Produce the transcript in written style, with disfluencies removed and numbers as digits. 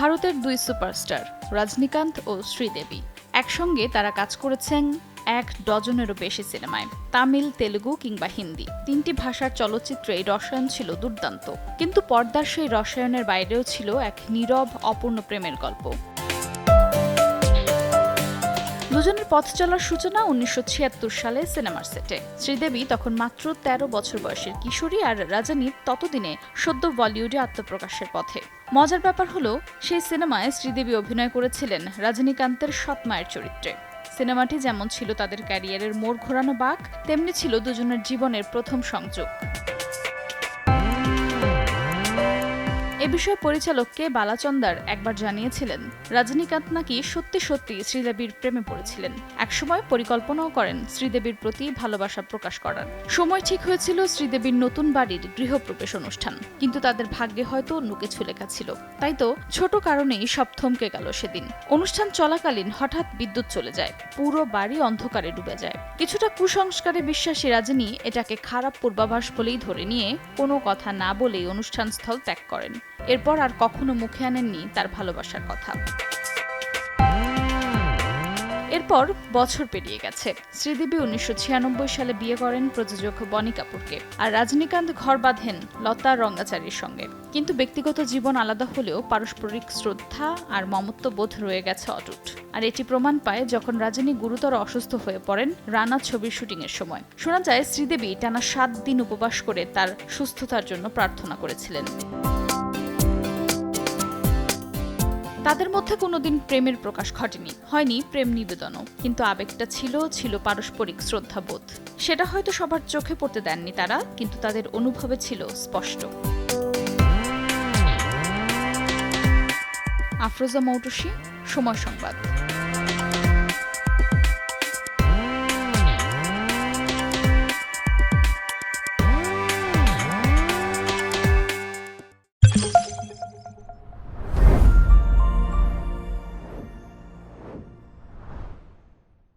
ভারতের দুই সুপারস্টার রজনীকান্ত ও শ্রীদেবী একসঙ্গে তারা কাজ করেছেন ১ ডজনেরও বেশি সিনেমায়। তামিল, তেলুগু কিংবা হিন্দি ৩টি ভাষার চলচ্চিত্রেই রসায়ন ছিল দুর্দান্ত, কিন্তু পর্দার সেই রসায়নের বাইরেও ছিল এক নীরব অপূর্ণ প্রেমের গল্প। দুজনের পথ চলার সূচনা ১৯৭৬ সালে সিনেমার সেটে। শ্রীদেবী তখন মাত্র ১৩ বছর বয়সের কিশোরী, আর রজনী ততদিনে সদ্য বলিউডে আত্মপ্রকাশের পথে। মজার ব্যাপার হলো, সেই সিনেমায় শ্রীদেবী অভিনয় করেছিলেন রজনীকান্তের সৎ মায়ের চরিত্রে। সিনেমাটি যেমন ছিল তাদের ক্যারিয়ারের মোড় ঘোরানো বাঁক, তেমনি ছিল দুজনের জীবনের প্রথম সংযোগ। এ বিষয়ে পরিচালক কে বালাচন্দার একবার জানিয়েছিলেন, রজনীকান্ত নাকি সত্যি সত্যি শ্রীদেবীর প্রেমে পড়েছিলেন। একসময় পরিকল্পনাও করেন শ্রীদেবীর প্রতি ভালোবাসা প্রকাশ করার। সময় ঠিক হয়েছিল শ্রীদেবীর নতুন বাড়ির গৃহপ্রবেশ অনুষ্ঠান, কিন্তু তাদের ভাগ্যে হয়তো অন্য কিছু লেখা ছিল। তাই তো ছোট কারণেই সব থমকে গেল সেদিন। অনুষ্ঠান চলাকালীন হঠাৎ বিদ্যুৎ চলে যায়, পুরো বাড়ি অন্ধকারে ডুবে যায়। কিছুটা কুসংস্কারে বিশ্বাসী রজনী এটাকে খারাপ পূর্বাভাস বলেই ধরে নিয়ে কোনো কথা না বলেই অনুষ্ঠান স্থল ত্যাগ করেন। এরপর আর কখনো মুখে আনেননি তার ভালোবাসার কথা। এরপর বছর পেরিয়ে গেছে। শ্রীদেবী ১৯৯৬ সালে বিয়ে করেন প্রযোজক বনি কাপুরকে, আর রজনীকান্ত ঘর বাঁধেন লতা রঙ্গাচারীর সঙ্গে। কিন্তু ব্যক্তিগত জীবন আলাদা হলেও পারস্পরিক শ্রদ্ধা আর মমত্ববোধ রয়ে গেছে অটুট। আর এটি প্রমাণ পায় যখন রজনী গুরুতর অসুস্থ হয়ে পড়েন রানা ছবির শুটিংয়ের সময়। শোনা যায় শ্রীদেবী টানা ৭ দিন উপবাস করে তার সুস্থতার জন্য প্রার্থনা করেছিলেন। তাদের মধ্যে কোনোদিন প্রেমের প্রকাশ ঘটেনি, হয়নি প্রেম নিবেদনও, কিন্তু আবেগটা ছিল পারস্পরিক শ্রদ্ধাবোধ। সেটা হয়তো সবার চোখে পড়তে দেননি তারা, কিন্তু তাদের অনুভবে ছিল স্পষ্ট। আফরোজা মৌটুসী, সময় সংবাদ।